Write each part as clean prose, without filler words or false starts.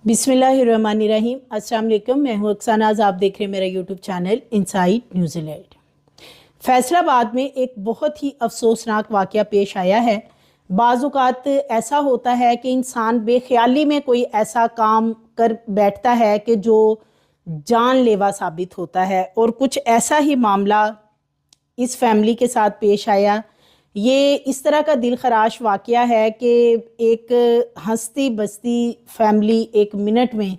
बिस्मिल्लाहिर्रहमानिर्रहीम। अस्सलाम वालेकुम। मैं हूँ अक्सानाज, आप देख रहे हैं मेरा YouTube channel inside New Zealand. Faisalabad में एक बहुत ही अफसोसनाक वाक़या पेश आया है। बाज़-औक़ात ऐसा होता है कि इंसान बेख्याली में कोई ऐसा काम कर बैठता है कि जो जानलेवा साबित होता है, और कुछ ऐसा ही मामला इस फैमिली के साथ पेश आया। ये इस तरह का दिल खराश वाक़या है कि एक हंसती बसती फैमिली एक मिनट में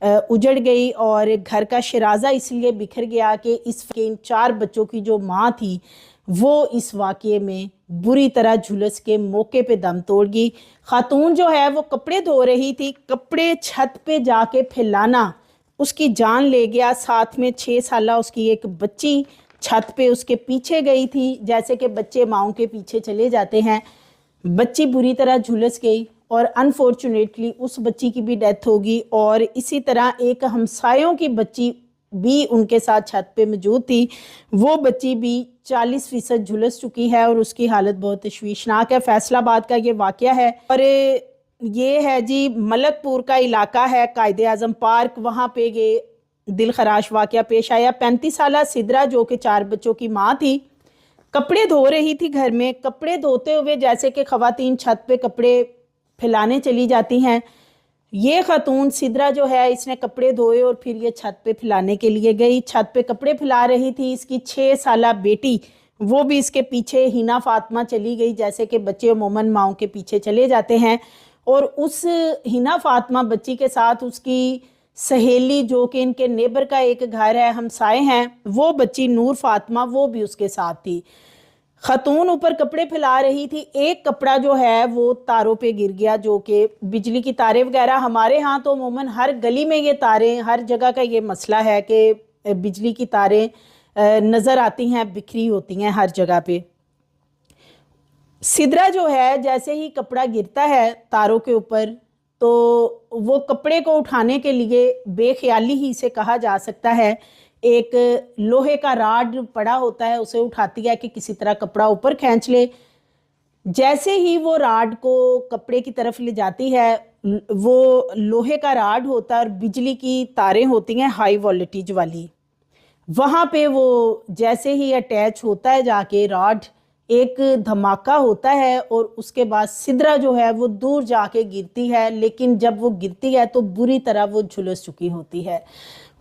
उजड़ गई, और घर का शराजा इसलिए बिखर गया कि इन 4 बच्चों की जो माँ थी वो इस वाक़ये में बुरी तरह झुलस के मौके पे दम तोड़ गई। खातून जो है वो कपड़े धो रही थी, कपड़े छत पे जाके फैलाना उसकी जान ले गया। साथ में 6 साला उसकी एक बच्ची छत पे उसके पीछे गई थी, जैसे कि बच्चे माओं के पीछे चले जाते हैं। बच्ची बुरी तरह झुलस गई और अनफॉर्चुनेटली उस बच्ची की भी डेथ होगी, और इसी तरह एक हमसायों की बच्ची भी उनके साथ छत पे मौजूद थी। वो बच्ची भी 40% झुलस चुकी है और उसकी हालत बहुत तशवीशनाक है। फैसलाबाद का ये वाक़या है, और ये है जी मलकपुर का इलाका है, कायदे आज़म पार्क, वहाँ पे ये दिल खराश वाक़या पेश आया। 35 साला सिद्रा जो कि 4 बच्चों की माँ थी, कपड़े धो रही थी घर में। कपड़े धोते हुए जैसे कि ख़वातीन छत पे कपड़े फैलाने चली जाती हैं, ये खातून सिद्रा जो है इसने कपड़े धोए और फिर ये छत पे फैलाने के लिए गई। छत पे कपड़े फैला रही थी, इसकी 6 साला बेटी वो भी इसके पीछे, हिना फातिमा चली गई, जैसे कि बच्चे अमूमन माओं के पीछे चले जाते हैं। और उस हिना फातिमा बच्ची के साथ उसकी सहेली जो कि इनके नेबर का एक घर है, हमसाए हैं, वो बच्ची नूर फातिमा वो भी उसके साथ थी। खतून ऊपर कपड़े फैला रही थी, एक कपड़ा जो है वो तारों पे गिर गया, जो कि बिजली की तारें वगैरह। हमारे यहाँ तो अमूमन हर गली में ये तारें, हर जगह का ये मसला है कि बिजली की तारें नज़र आती हैं, बिखरी होती हैं हर जगह पे। सिद्रा जो है जैसे ही कपड़ा गिरता है तारों के ऊपर, तो वो कपड़े को उठाने के लिए बेख्याली ही से कहा जा सकता है, एक लोहे का राड पड़ा होता है, उसे उठाती है कि किसी तरह कपड़ा ऊपर खींच ले। जैसे ही वो राड को कपड़े की तरफ ले जाती है, वो लोहे का राड होता है और बिजली की तारें होती हैं हाई वोल्टेज वाली, वहाँ पे वो जैसे ही अटैच होता है जाके राड, एक धमाका होता है और उसके बाद सिद्रा जो है वो दूर जाके गिरती है। लेकिन जब वो गिरती है तो बुरी तरह वो झुलस चुकी होती है।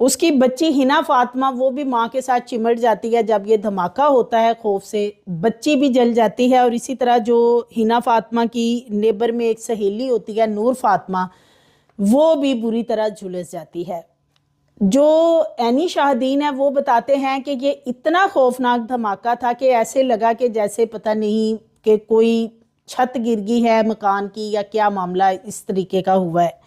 उसकी बच्ची हिना फातिमा वो भी माँ के साथ चिमट जाती है। जब ये धमाका होता है खौफ से बच्ची भी जल जाती है, और इसी तरह जो हिना फातिमा की नेबर में एक सहेली होती है नूर फातिमा, वो भी बुरी तरह झुलस जाती है। जो एनी शाहदीन है वो बताते हैं कि ये इतना खौफनाक धमाका था कि ऐसे लगा कि जैसे पता नहीं कि कोई छत गिर गई है मकान की या क्या मामला इस तरीके का हुआ है।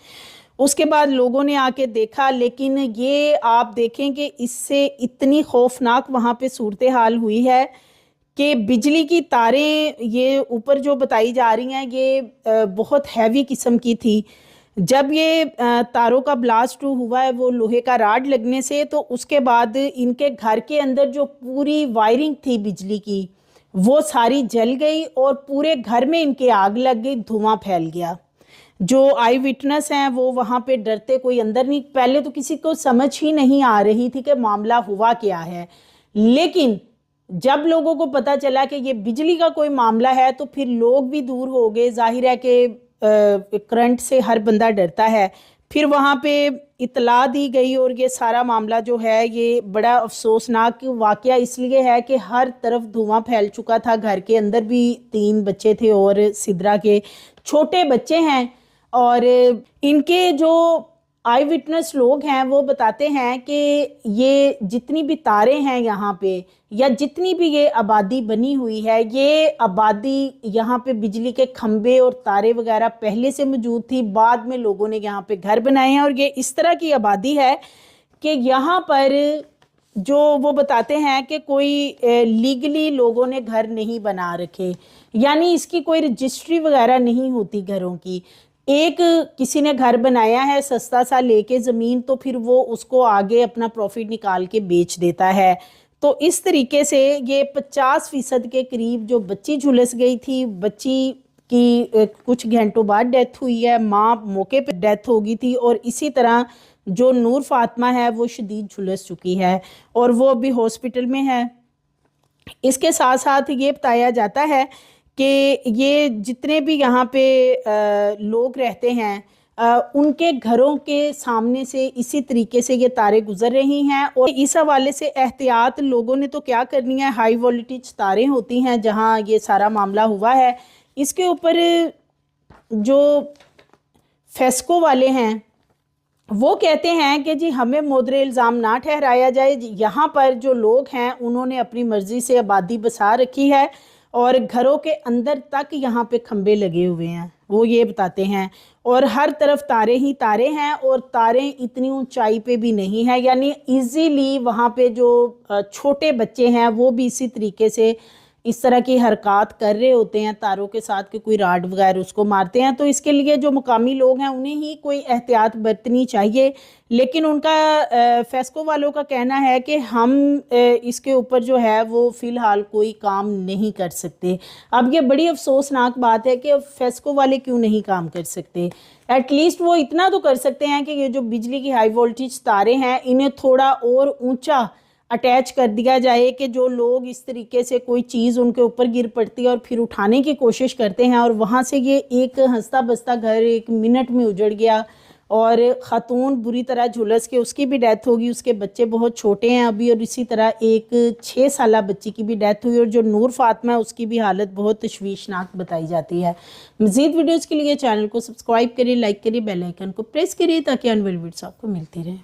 उसके बाद लोगों ने आके देखा, लेकिन ये आप देखें कि इससे इतनी खौफनाक वहाँ पे सूरत हाल हुई है कि बिजली की तारें ये ऊपर जो बताई जा रही हैं ये बहुत हैवी किस्म की थी। जब ये तारों का ब्लास्ट हुआ है वो लोहे का राड लगने से, तो उसके बाद इनके घर के अंदर जो पूरी वायरिंग थी बिजली की वो सारी जल गई और पूरे घर में इनके आग लग गई, धुआं फैल गया। जो आई विटनेस हैं वो वहाँ पे डरते कोई अंदर नहीं, पहले तो किसी को समझ ही नहीं आ रही थी कि मामला हुआ क्या है। लेकिन जब लोगों को पता चला कि ये बिजली का कोई मामला है तो फिर लोग भी दूर हो गए। जाहिर है कि करंट से हर बंदा डरता है। फिर वहाँ पे इतला दी गई और ये सारा मामला जो है ये बड़ा अफसोसनाक वाक़या इसलिए है कि हर तरफ धुआं फैल चुका था। घर के अंदर भी 3 बच्चे थे और सिद्रा के छोटे बच्चे हैं, और इनके जो आई विटनेस लोग हैं वो बताते हैं कि ये जितनी भी तारें हैं यहाँ पे या जितनी भी ये आबादी बनी हुई है, ये आबादी यहाँ पे बिजली के खंबे और तारे वगैरह पहले से मौजूद थी। बाद में लोगों ने यहाँ पे घर बनाए हैं, और ये इस तरह की आबादी है कि यहाँ पर जो वो बताते हैं कि कोई लीगली लोगों ने घर नहीं बना रखे, यानी इसकी कोई रजिस्ट्री वगैरह नहीं होती घरों की। एक किसी ने घर बनाया है सस्ता सा लेके ज़मीन, तो फिर वो उसको आगे अपना प्रॉफिट निकाल के बेच देता है। तो इस तरीके से ये 50% के करीब जो बच्ची झुलस गई थी, बच्ची की कुछ घंटों बाद डेथ हुई है, माँ मौके पर डेथ हो गई थी, और इसी तरह जो नूर फातिमा है वो शदीद झुलस चुकी है और वो अभी हॉस्पिटल में है। इसके साथ साथ ये बताया जाता है कि ये जितने भी यहाँ पे लोग रहते हैं उनके घरों के सामने से इसी तरीके से ये तारें गुजर रही हैं, और इस हवाले से एहतियात लोगों ने तो क्या करनी है, हाई वोल्टेज तारें होती हैं जहाँ ये सारा मामला हुआ है, इसके ऊपर जो फेस्को वाले हैं वो कहते हैं कि जी हमें मोदरे इल्ज़ाम ना ठहराया जाए, यहाँ पर जो लोग हैं उन्होंने अपनी मर्ज़ी से आबादी बसा रखी है और घरों के अंदर तक यहाँ पे खंबे लगे हुए हैं, वो ये बताते हैं, और हर तरफ तारे ही तारे हैं और तारें इतनी ऊंचाई पे भी नहीं है, यानी इजीली वहाँ पे जो छोटे बच्चे हैं वो भी इसी तरीके से इस तरह की हरकत कर रहे होते हैं तारों के साथ कि कोई राड वगैरह उसको मारते हैं। तो इसके लिए जो मुकामी लोग हैं उन्हें ही कोई एहतियात बरतनी चाहिए, लेकिन उनका फेस्को वालों का कहना है कि हम इसके ऊपर जो है वो फ़िलहाल कोई काम नहीं कर सकते। अब ये बड़ी अफसोसनाक बात है कि फेस्को वाले क्यों नहीं काम कर सकते। एटलीस्ट वो इतना तो कर सकते हैं कि ये जो बिजली की हाई वोल्टेज तारें हैं इन्हें थोड़ा और ऊंचा अटैच कर दिया जाए कि जो लोग इस तरीके से कोई चीज़ उनके ऊपर गिर पड़ती है और फिर उठाने की कोशिश करते हैं और वहाँ से ये एक हंसता बसता घर 1 मिनट में उजड़ गया और ख़ातून बुरी तरह झुलस के उसकी भी डेथ होगी, उसके बच्चे बहुत छोटे हैं अभी, और इसी तरह एक 6 साला बच्ची की भी डेथ हुई, और जो नूर फातिमा है उसकी भी हालत बहुत तशवीशनाक बताई जाती है। मज़ीद वीडियोज़ के लिए चैनल को सब्सक्राइब करें, लाइक करें, बेल आइकन को प्रेस करें ताकि आने वाली वीडियोज़ आपको मिलती रहे।